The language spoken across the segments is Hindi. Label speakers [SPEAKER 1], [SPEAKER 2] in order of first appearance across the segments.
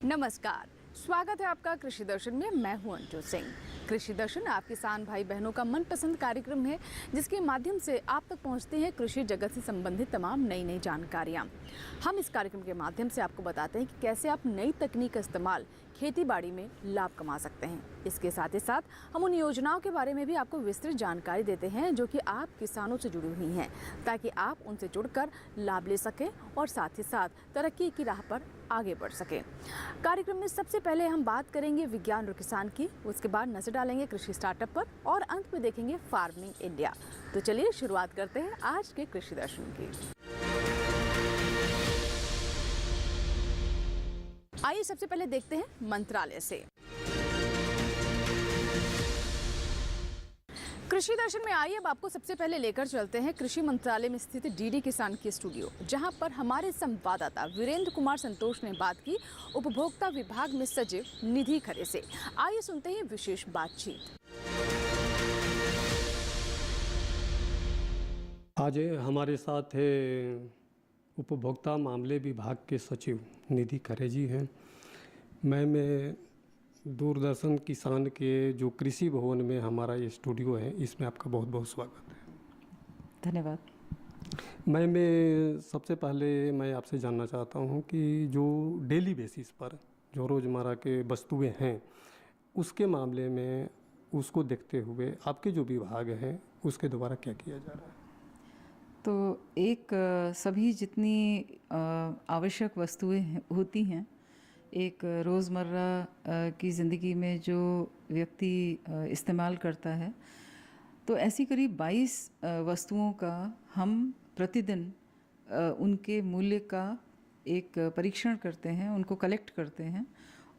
[SPEAKER 1] नमस्कार, स्वागत है आपका कृषि दर्शन में। मैं हूं अंजू सिंह। कृषि दर्शन आप किसान भाई बहनों का मनपसंद कार्यक्रम है, जिसके माध्यम से आप तक पहुंचते हैं कृषि जगत से संबंधित तमाम नई जानकारियां। हम इस कार्यक्रम के माध्यम से आपको बताते हैं कि कैसे आप नई तकनीक का इस्तेमाल खेती बाड़ी में लाभ कमा सकते हैं। इसके साथ ही साथ हम उन योजनाओं के बारे में भी आपको विस्तृत जानकारी देते हैं जो कि आप किसानों से जुड़ी हुई हैं, ताकि आप उनसे जुड़कर लाभ ले सकें और साथ ही साथ तरक्की की राह पर आगे बढ़ सकें। कार्यक्रम में सबसे पहले हम बात करेंगे विज्ञान और किसान की, उसके बाद नजर डालेंगे कृषि स्टार्टअप पर और अंत में देखेंगे फार्मिंग इंडिया। तो चलिए शुरुआत करते हैं आज के कृषि दर्शन की। आइए सबसे पहले देखते हैं मंत्रालय से। कृषि दर्शन में आइए अब आपको सबसे पहले लेकर चलते हैं कृषि मंत्रालय में स्थित डीडी किसान की स्टूडियो, जहां पर हमारे संवाददाता वीरेंद्र कुमार संतोष ने बात की उपभोक्ता विभाग में सचिव निधि खरे से। आइए सुनते हैं विशेष बातचीत।
[SPEAKER 2] आज हमारे साथ है उपभोक्ता मामले विभाग के सचिव निधि खरे जी हैं। मैं दूरदर्शन किसान के जो कृषि भवन में हमारा ये स्टूडियो है, इसमें आपका बहुत बहुत स्वागत है।
[SPEAKER 3] धन्यवाद।
[SPEAKER 2] मैं सबसे पहले मैं आपसे जानना चाहता हूँ कि जो डेली बेसिस पर जो रोज़मर्रा के वस्तुएं हैं, उसके मामले में उसको देखते हुए आपके जो विभाग है उसके द्वारा क्या किया जा रहा है।
[SPEAKER 3] तो एक सभी जितनी आवश्यक वस्तुएं होती हैं एक रोज़मर्रा की ज़िंदगी में जो व्यक्ति इस्तेमाल करता है, तो ऐसी करीब 22 वस्तुओं का हम प्रतिदिन उनके मूल्य का एक परीक्षण करते हैं, उनको कलेक्ट करते हैं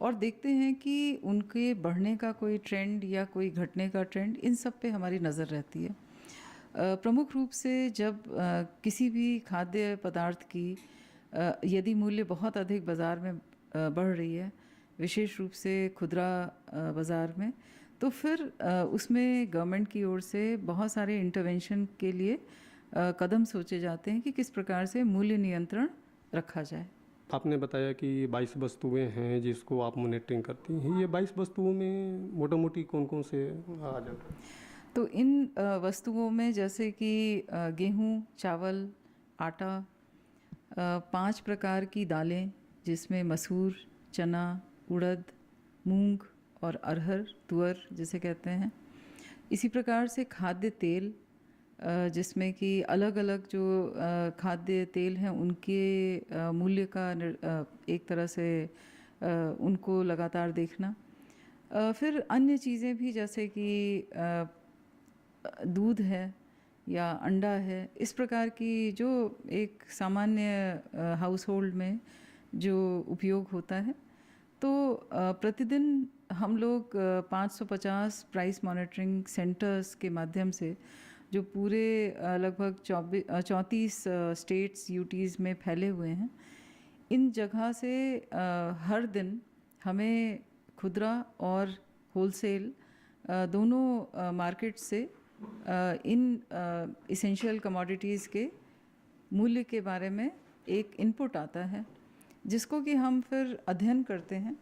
[SPEAKER 3] और देखते हैं कि उनके बढ़ने का कोई ट्रेंड या कोई घटने का ट्रेंड, इन सब पे हमारी नज़र रहती है। प्रमुख रूप से जब किसी भी खाद्य पदार्थ की यदि मूल्य बहुत अधिक बाज़ार में बढ़ रही है, विशेष रूप से खुदरा बाज़ार में, तो फिर उसमें गवर्नमेंट की ओर से बहुत सारे इंटरवेंशन के लिए कदम सोचे जाते हैं कि किस प्रकार से मूल्य नियंत्रण रखा जाए।
[SPEAKER 2] आपने बताया कि 22 वस्तुएं हैं जिसको आप मॉनिटरिंग करती हैं। ये 22 वस्तुओं में मोटा मोटी कौन कौन से आ जाते हैं?
[SPEAKER 3] तो इन वस्तुओं में जैसे कि गेहूँ, चावल, आटा, 5 प्रकार की दालें जिसमें मसूर, चना, उड़द, मूंग और अरहर, तुअर जिसे कहते हैं। इसी प्रकार से खाद्य तेल, जिसमें कि अलग अलग जो खाद्य तेल हैं उनके मूल्य का एक तरह से उनको लगातार देखना। फिर अन्य चीज़ें भी जैसे कि दूध है या अंडा है, इस प्रकार की जो एक सामान्य हाउस होल्ड में जो उपयोग होता है। तो प्रतिदिन हम लोग 550 प्राइस मॉनिटरिंग सेंटर्स के माध्यम से जो पूरे लगभग 34 स्टेट्स यूटीज़ में फैले हुए हैं, इन जगह से हर दिन हमें खुदरा और होलसेल दोनों मार्केट से इन इसेंशियल कमोडिटीज़ के मूल्य के बारे में एक इनपुट आता है, जिसको कि हम फिर अध्ययन करते हैं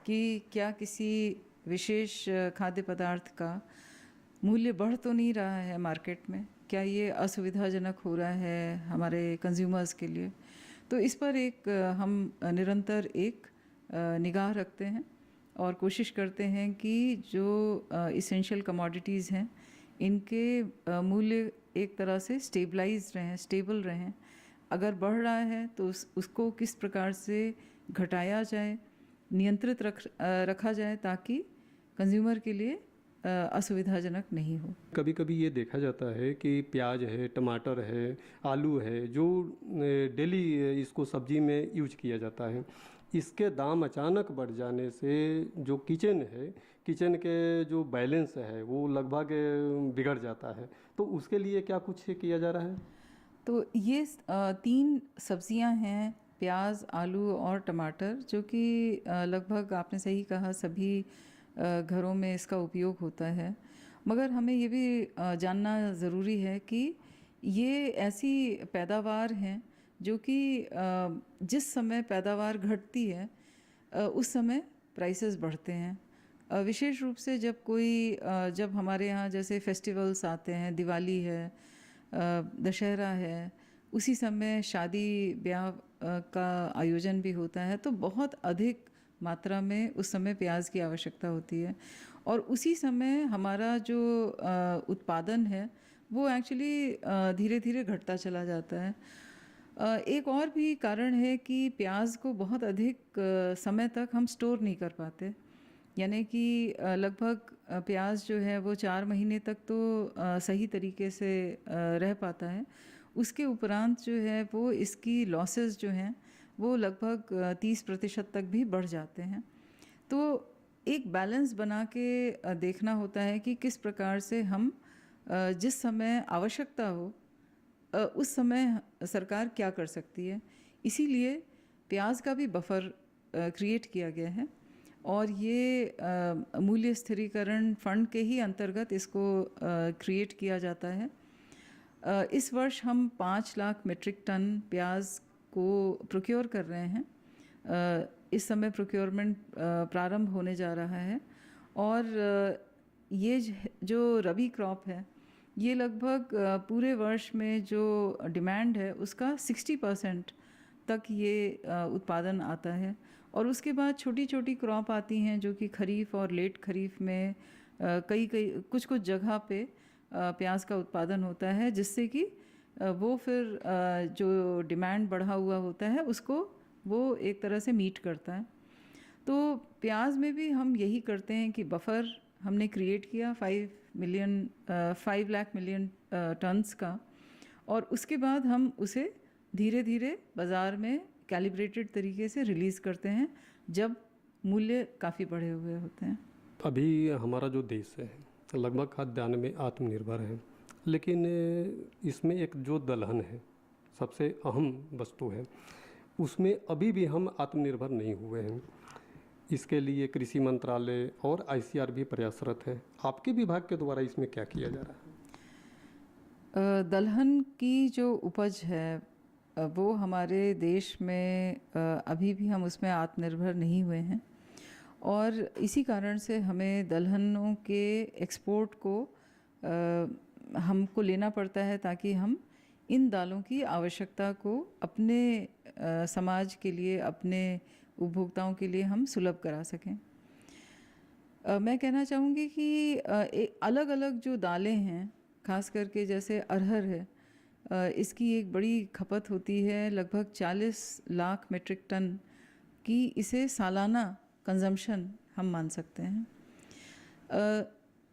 [SPEAKER 3] कि क्या किसी विशेष खाद्य पदार्थ का मूल्य बढ़ तो नहीं रहा है मार्केट में, क्या ये असुविधाजनक हो रहा है हमारे कंज्यूमर्स के लिए। तो इस पर एक हम निरंतर एक निगाह रखते हैं और कोशिश करते हैं कि जो इसेंशियल कमोडिटीज़ हैं इनके मूल्य एक तरह से स्टेबलाइज रहें, स्टेबल रहें। अगर बढ़ रहा है तो उसको किस प्रकार से घटाया जाए, नियंत्रित रखा जाए, ताकि कंज्यूमर के लिए असुविधाजनक नहीं हो।
[SPEAKER 2] कभी कभी ये देखा जाता है कि प्याज है, टमाटर है, आलू है, जो डेली इसको सब्जी में यूज किया जाता है, इसके दाम अचानक बढ़ जाने से जो किचन है, किचन के जो बैलेंस है वो लगभग बिगड़ जाता है। तो उसके लिए क्या कुछ किया जा रहा है?
[SPEAKER 3] तो ये 3 सब्जियां हैं, प्याज, आलू और टमाटर, जो कि लगभग आपने सही कहा सभी घरों में इसका उपयोग होता है। मगर हमें ये भी जानना ज़रूरी है कि ये ऐसी पैदावार हैं जो कि जिस समय पैदावार घटती है उस समय प्राइसेस बढ़ते हैं। विशेष रूप से जब हमारे यहाँ जैसे फेस्टिवल्स आते हैं, दिवाली है, दशहरा है, उसी समय शादी ब्याह का आयोजन भी होता है, तो बहुत अधिक मात्रा में उस समय प्याज की आवश्यकता होती है। और उसी समय हमारा जो उत्पादन है वो एक्चुअली धीरे धीरे घटता चला जाता है। एक और भी कारण है कि प्याज को बहुत अधिक समय तक हम स्टोर नहीं कर पाते, यानी कि लगभग प्याज जो है वो 4 महीने तक तो सही तरीके से रह पाता है। उसके उपरांत जो है वो इसकी लॉसेस जो हैं वो लगभग 30% तक भी बढ़ जाते हैं। तो एक बैलेंस बना के देखना होता है कि किस प्रकार से हम जिस समय आवश्यकता हो उस समय सरकार क्या कर सकती है। इसीलिए प्याज का भी बफर क्रिएट किया गया है और ये मूल्य स्थिरीकरण फंड के ही अंतर्गत इसको क्रिएट किया जाता है। इस वर्ष हम 5 लाख मीट्रिक टन प्याज को प्रोक्योर कर रहे हैं। इस समय प्रोक्योरमेंट प्रारंभ होने जा रहा है और ये जो रबी क्रॉप है ये लगभग पूरे वर्ष में जो डिमांड है उसका 60% तक ये उत्पादन आता है। और उसके बाद छोटी छोटी क्रॉप आती हैं जो कि खरीफ और लेट खरीफ में कुछ जगह पे प्याज का उत्पादन होता है, जिससे कि वो फिर जो डिमांड बढ़ा हुआ होता है उसको वो एक तरह से मीट करता है। तो प्याज में भी हम यही करते हैं कि बफर हमने क्रिएट किया 5 लाख मिलियन टन्स का, और उसके बाद हम उसे धीरे धीरे बाज़ार में कैलिब्रेटेड तरीके से रिलीज़ करते हैं जब मूल्य काफ़ी बढ़े हुए होते हैं।
[SPEAKER 2] अभी हमारा जो देश है लगभग खाद्यान्न में आत्मनिर्भर है, लेकिन इसमें एक जो दलहन है सबसे अहम वस्तु है, उसमें अभी भी हम आत्मनिर्भर नहीं हुए हैं। इसके लिए कृषि मंत्रालय और आईसीआर भी प्रयासरत है। आपके विभाग के द्वारा इसमें क्या किया जा रहा है?
[SPEAKER 3] दलहन की जो उपज है वो हमारे देश में अभी भी हम उसमें आत्मनिर्भर नहीं हुए हैं और इसी कारण से हमें दलहनों के एक्सपोर्ट को हमको लेना पड़ता है ताकि हम इन दालों की आवश्यकता को अपने समाज के लिए, अपने उपभोक्ताओं के लिए हम सुलभ करा सकें। मैं कहना चाहूँगी कि अलग अलग जो दालें हैं, खास करके जैसे अरहर है, इसकी एक बड़ी खपत होती है, लगभग 40 लाख मीट्रिक टन की इसे सालाना कंजम्पशन हम मान सकते हैं।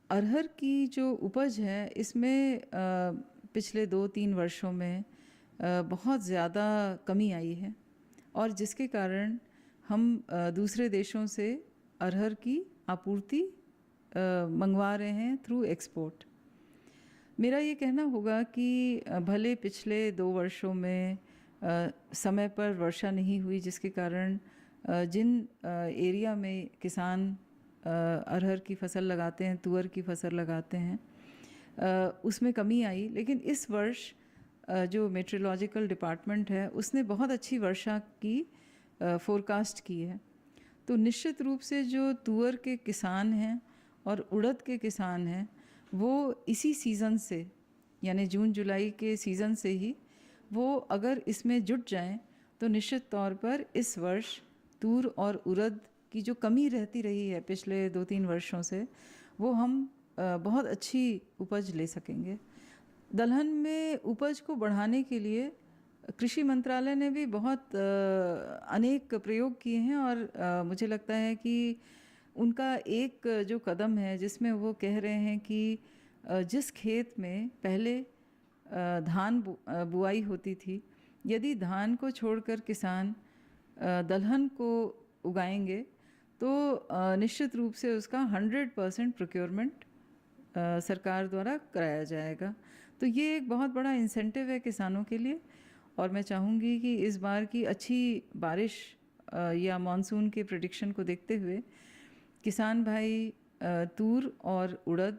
[SPEAKER 3] अरहर की जो उपज है इसमें पिछले 2-3 वर्षों में बहुत ज़्यादा कमी आई है और जिसके कारण हम दूसरे देशों से अरहर की आपूर्ति मंगवा रहे हैं थ्रू एक्सपोर्ट। मेरा ये कहना होगा कि भले पिछले 2 वर्षों में समय पर वर्षा नहीं हुई, जिसके कारण जिन एरिया में किसान अरहर की फसल लगाते हैं, तुअर की फसल लगाते हैं, उसमें कमी आई, लेकिन इस वर्ष जो मेट्रोलॉजिकल डिपार्टमेंट है उसने बहुत अच्छी वर्षा की फोरकास्ट की है। तो निश्चित रूप से जो तुअर के किसान हैं और उड़द के किसान हैं वो इसी सीज़न से, यानी जून जुलाई के सीज़न से ही वो अगर इसमें जुट जाएं तो निश्चित तौर पर इस वर्ष तूर और उड़द की जो कमी रहती रही है पिछले 2-3 वर्षों से, वो हम बहुत अच्छी उपज ले सकेंगे। दलहन में उपज को बढ़ाने के लिए कृषि मंत्रालय ने भी बहुत अनेक प्रयोग किए हैं और मुझे लगता है कि उनका एक जो कदम है जिसमें वो कह रहे हैं कि जिस खेत में पहले धान बुआई होती थी, यदि धान को छोड़कर किसान दलहन को उगाएंगे तो निश्चित रूप से उसका 100% प्रोक्योरमेंट सरकार द्वारा कराया जाएगा। तो ये एक बहुत बड़ा इंसेंटिव है किसानों के लिए और मैं चाहूँगी कि इस बार की अच्छी बारिश या मानसून के प्रेडिक्शन को देखते हुए किसान भाई तूर और उड़द,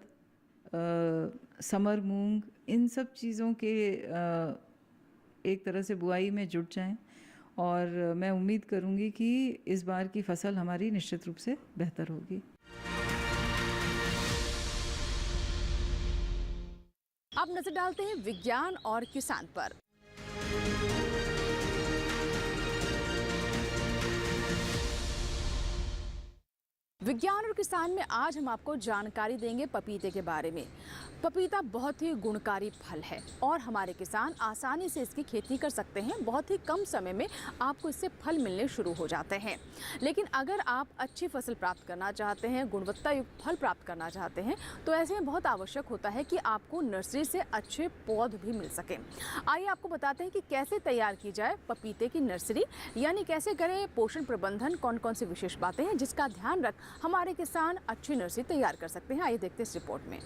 [SPEAKER 3] समर मूंग, इन सब चीज़ों के एक तरह से बुआई में जुट जाएं और मैं उम्मीद करूँगी कि इस बार की फसल हमारी निश्चित रूप से बेहतर होगी।
[SPEAKER 1] अब नजर डालते हैं विज्ञान और किसान पर। विज्ञान और किसान में आज हम आपको जानकारी देंगे पपीते के बारे में। पपीता बहुत ही गुणकारी फल है और हमारे किसान आसानी से इसकी खेती कर सकते हैं। बहुत ही कम समय में आपको इससे फल मिलने शुरू हो जाते हैं। लेकिन अगर आप अच्छी फसल प्राप्त करना चाहते हैं, गुणवत्ता युक्त फल प्राप्त करना चाहते हैं, तो ऐसे में बहुत आवश्यक होता है कि आपको नर्सरी से अच्छे पौध भी मिल सकें। आइए आपको बताते हैं कि कैसे तैयार की जाए पपीते की नर्सरी, यानी कैसे करें, पोषण प्रबंधन, कौन कौन सी विशेष बातें हैं जिसका ध्यान रख हमारे किसान अच्छी नर्सरी तैयार कर सकते हैं। आइए देखते हैं इस रिपोर्ट में।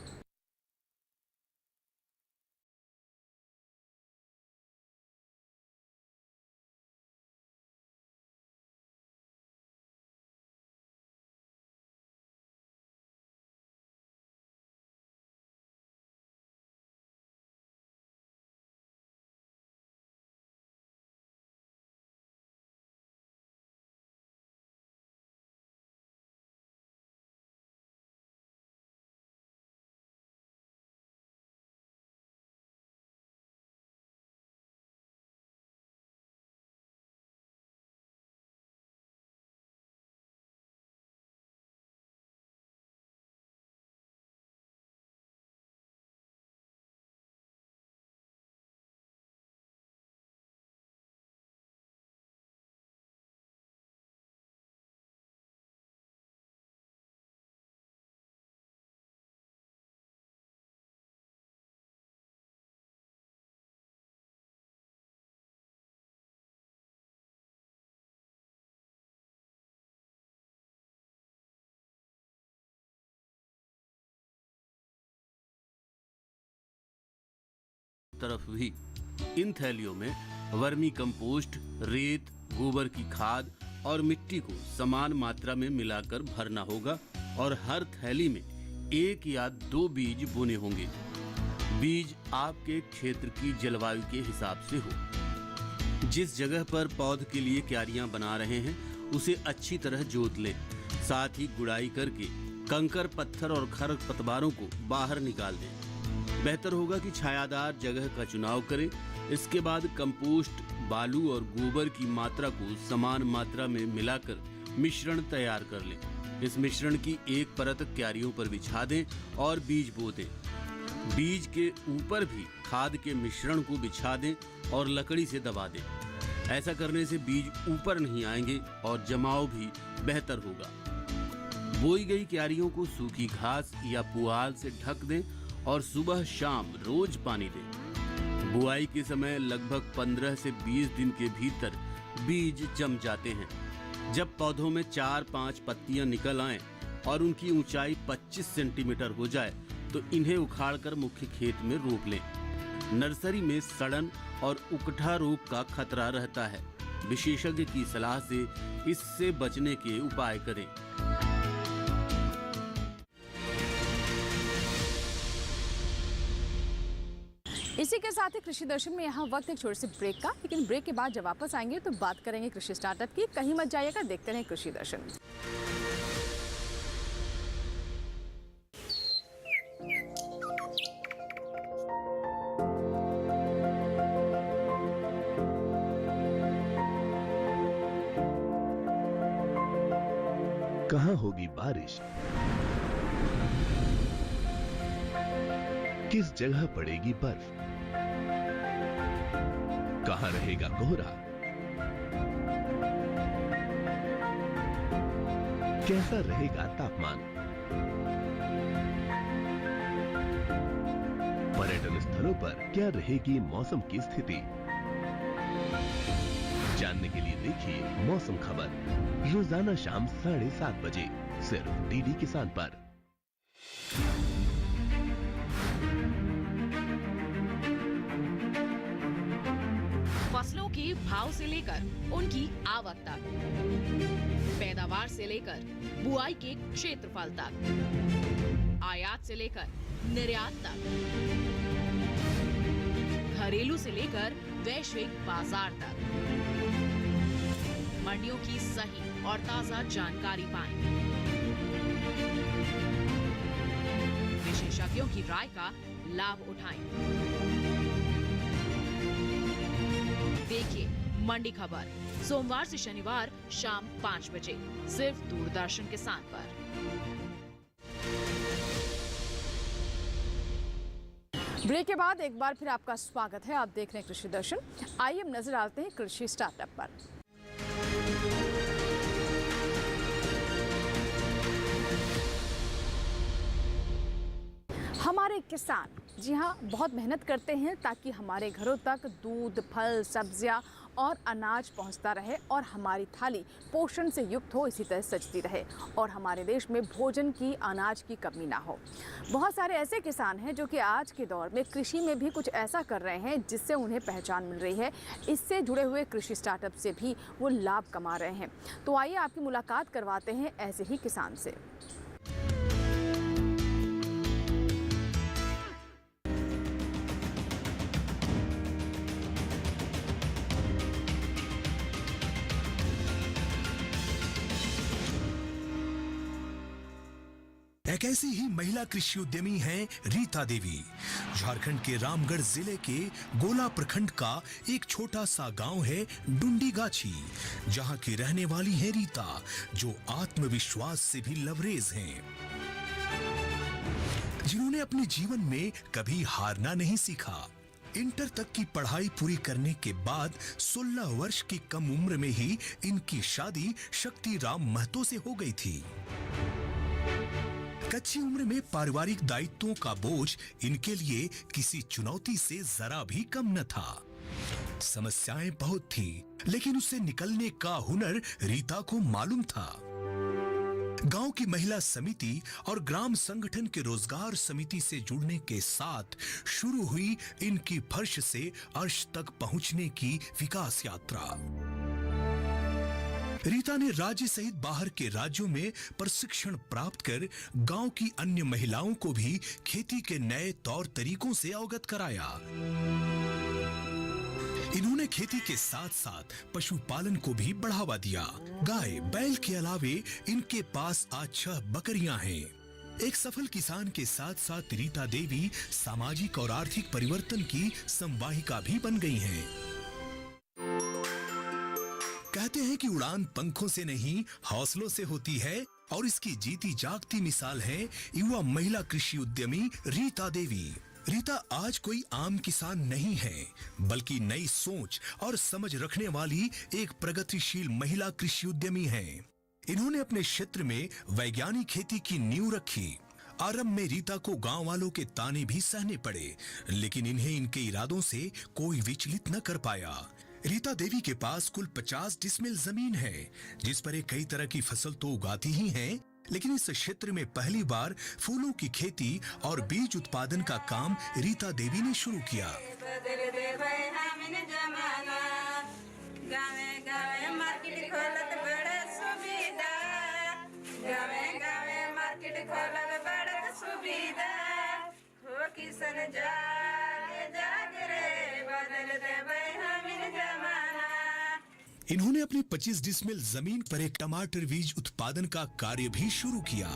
[SPEAKER 4] तरफ भी इन थैलियों में वर्मी कंपोस्ट, रेत, गोबर की खाद और मिट्टी को समान मात्रा में मिलाकर भरना होगा और हर थैली में 1 या 2 बीज बोने होंगे। बीज आपके क्षेत्र की जलवायु के हिसाब से हो। जिस जगह पर पौध के लिए क्यारियां बना रहे हैं उसे अच्छी तरह जोत लें। साथ ही गुड़ाई करके कंकर, पत्थर और खरपतवारों को बाहर निकाल दें। बेहतर होगा कि छायादार जगह का चुनाव करें। इसके बाद कंपोस्ट, बालू और गोबर की मात्रा को समान मात्रा में मिलाकर मिश्रण तैयार कर लें। इस मिश्रण की एक परत क्यारियों पर बिछा दें और बीज बो दें। बीज के ऊपर भी खाद के मिश्रण को बिछा दें और लकड़ी से दबा दें। ऐसा करने से बीज ऊपर नहीं आएंगे और जमाव भी बेहतर होगा। बोई गई क्यारियों को सूखी घास या पुआल से ढक दें और सुबह शाम रोज पानी दें। बुआई के समय लगभग 15 से 20 दिन के भीतर बीज जम जाते हैं। जब पौधों में 4-5 पत्तियां निकल आएं और उनकी ऊंचाई 25 सेंटीमीटर हो जाए तो इन्हें उखाड़कर मुख्य खेत में रोप लें। नर्सरी में सड़न और उकठा रोग का खतरा रहता है। विशेषज्ञ की सलाह से इससे बचने के उपाय करें।
[SPEAKER 1] इसी के साथ ही कृषि दर्शन में यहाँ वक्त एक छोटे से ब्रेक का, लेकिन ब्रेक के बाद जब वापस आएंगे तो बात करेंगे कृषि स्टार्टअप की। कहीं मत जाइएगा, देखते रहें कृषि दर्शन।
[SPEAKER 5] कहाँ होगी बारिश, किस जगह पड़ेगी बर्फ, कहाँ रहेगा कोहरा, कैसा रहेगा तापमान। पर्यटन स्थलों पर क्या रहेगी मौसम की स्थिति। जानने के लिए देखिए मौसम खबर रोजाना शाम 7:30 बजे सिर्फ डीडी किसान पर।
[SPEAKER 6] फसलों के भाव से लेकर उनकी आवक तक, पैदावार से लेकर बुआई के क्षेत्रफल तक, आयात से लेकर निर्यात तक, घरेलू से लेकर वैश्विक बाजार तक, मंडियों की सही और ताजा जानकारी पाएं। विशेषज्ञों की राय का लाभ उठाएं। देखिए मंडी खबर सोमवार से शनिवार शाम 5 बजे सिर्फ दूरदर्शन किसान पर।
[SPEAKER 1] ब्रेक के बाद एक बार फिर आपका स्वागत है। आप देख रहे हैं कृषि दर्शन। आइए अब नजर डालते हैं कृषि स्टार्टअप पर। हमारे किसान जी हाँ बहुत मेहनत करते हैं ताकि हमारे घरों तक दूध, फल, सब्जियां और अनाज पहुंचता रहे और हमारी थाली पोषण से युक्त हो, इसी तरह सजती रहे और हमारे देश में भोजन की, अनाज की कमी ना हो। बहुत सारे ऐसे किसान हैं जो कि आज के दौर में कृषि में भी कुछ ऐसा कर रहे हैं जिससे उन्हें पहचान मिल रही है। इससे जुड़े हुए कृषि स्टार्टअप से भी वो लाभ कमा रहे हैं। तो आइए आपकी मुलाकात करवाते हैं ऐसे ही किसान से।
[SPEAKER 7] एक ऐसी ही महिला कृषि उद्यमी हैं रीता देवी। झारखंड के रामगढ़ जिले के गोला प्रखंड का एक छोटा सा गांव है डुंडीगाछी, जहां की रहने वाली है रीता, जो आत्मविश्वास से भी लबरेज हैं, जिन्होंने अपने जीवन में कभी हारना नहीं सीखा। इंटर तक की पढ़ाई पूरी करने के बाद 16 वर्ष की कम उम्र में ही इनकी शादी शक्ति राम महतो से हो गई थी। कच्ची उम्र में पारिवारिक दायित्वों का बोझ इनके लिए किसी चुनौती से जरा भी कम न था। समस्याएं बहुत थी, लेकिन उससे निकलने का हुनर रीता को मालूम था। गांव की महिला समिति और ग्राम संगठन के रोजगार समिति से जुड़ने के साथ शुरू हुई इनकी फर्श से अर्श तक पहुंचने की विकास यात्रा। रीता ने राज्य सहित बाहर के राज्यों में प्रशिक्षण प्राप्त कर गांव की अन्य महिलाओं को भी खेती के नए तौर तरीकों से अवगत कराया। इन्होंने खेती के साथ साथ पशुपालन को भी बढ़ावा दिया। गाय, बैल के अलावे इनके पास आज 6 बकरियां हैं। एक सफल किसान के साथ साथ रीता देवी सामाजिक और आर्थिक परिवर्तन की संवाहिका भी बन गई हैं। कहते हैं कि उड़ान पंखों से नहीं हौसलों से होती है, और इसकी जीती जागती मिसाल है युवा महिला कृषि उद्यमी रीता देवी। रीता आज कोई आम किसान नहीं है, बल्कि नई सोच और समझ रखने वाली एक प्रगतिशील महिला कृषि उद्यमी है। इन्होंने अपने क्षेत्र में वैज्ञानिक खेती की नींव रखी। आरंभ में रीता को गांव वालों के ताने भी सहने पड़े, लेकिन इन्हें इनके इरादों से कोई विचलित न कर पाया। रीता देवी के पास कुल 50 डिसमिल जमीन है, जिस पर एक कई तरह की फसल तो उगाती ही हैं, लेकिन इस क्षेत्र में पहली बार फूलों की खेती और बीज उत्पादन का काम रीता देवी ने शुरू किया। इन्होंने अपनी 25 डिसमिल जमीन पर एक टमाटर बीज उत्पादन का कार्य भी शुरू किया।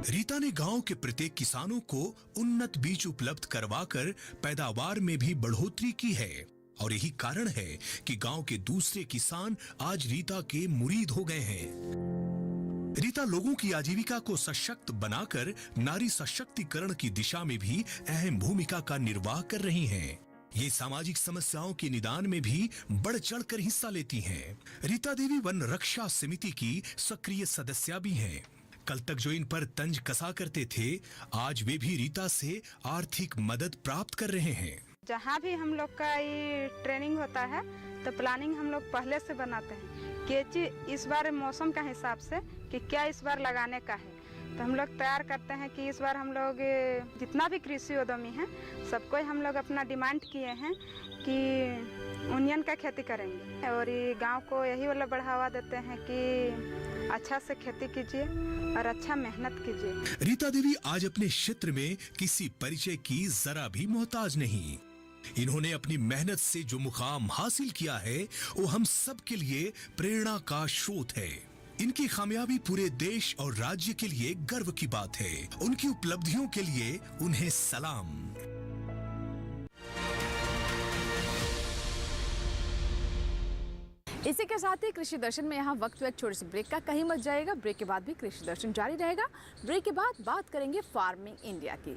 [SPEAKER 7] रीता ने गांव के प्रत्येक किसानों को उन्नत बीज उपलब्ध करवाकर पैदावार में भी बढ़ोतरी की है, और यही कारण है कि गांव के दूसरे किसान आज रीता के मुरीद हो गए हैं। रीता लोगों की आजीविका को सशक्त बनाकर नारी सशक्तिकरण की दिशा में भी अहम भूमिका का निर्वाह कर रही हैं। ये सामाजिक समस्याओं के निदान में भी बढ़ चढ़कर हिस्सा लेती हैं। रीता देवी वन रक्षा समिति की सक्रिय सदस्य भी हैं। कल तक जो इन पर तंज कसा करते थे, आज वे भी रीता से आर्थिक मदद प्राप्त कर रहे हैं।
[SPEAKER 8] जहाँ भी हम लोग का ये ट्रेनिंग होता है तो प्लानिंग हम लोग पहले से बनाते हैं कि इस बार मौसम का हिसाब से कि क्या इस बार लगाने का है, तो हम लोग तैयार करते हैं कि इस बार हम लोग जितना भी कृषि उद्यमी हैं सबको हम लोग अपना डिमांड किए हैं कि ओनियन का खेती करेंगे, और ये गांव को यही वाला बढ़ावा देते हैं कि अच्छा से खेती कीजिए और अच्छा मेहनत कीजिए।
[SPEAKER 7] रीता देवी आज अपने क्षेत्र में किसी परिचय की जरा भी मोहताज नहीं। इन्होंने अपनी मेहनत से जो मुकाम हासिल किया है वो हम सब के लिए प्रेरणा का स्रोत है। इनकी कामयाबी पूरे देश और राज्य के लिए गर्व की बात है। उनकी उपलब्धियों के लिए उन्हें सलाम।
[SPEAKER 1] इसी के साथ ही कृषि दर्शन में यहाँ वक्त एक छोटे से ब्रेक का, कहीं मत जाएगा। ब्रेक के बाद भी कृषि दर्शन जारी रहेगा। ब्रेक के बाद बात करेंगे फार्मिंग इंडिया की।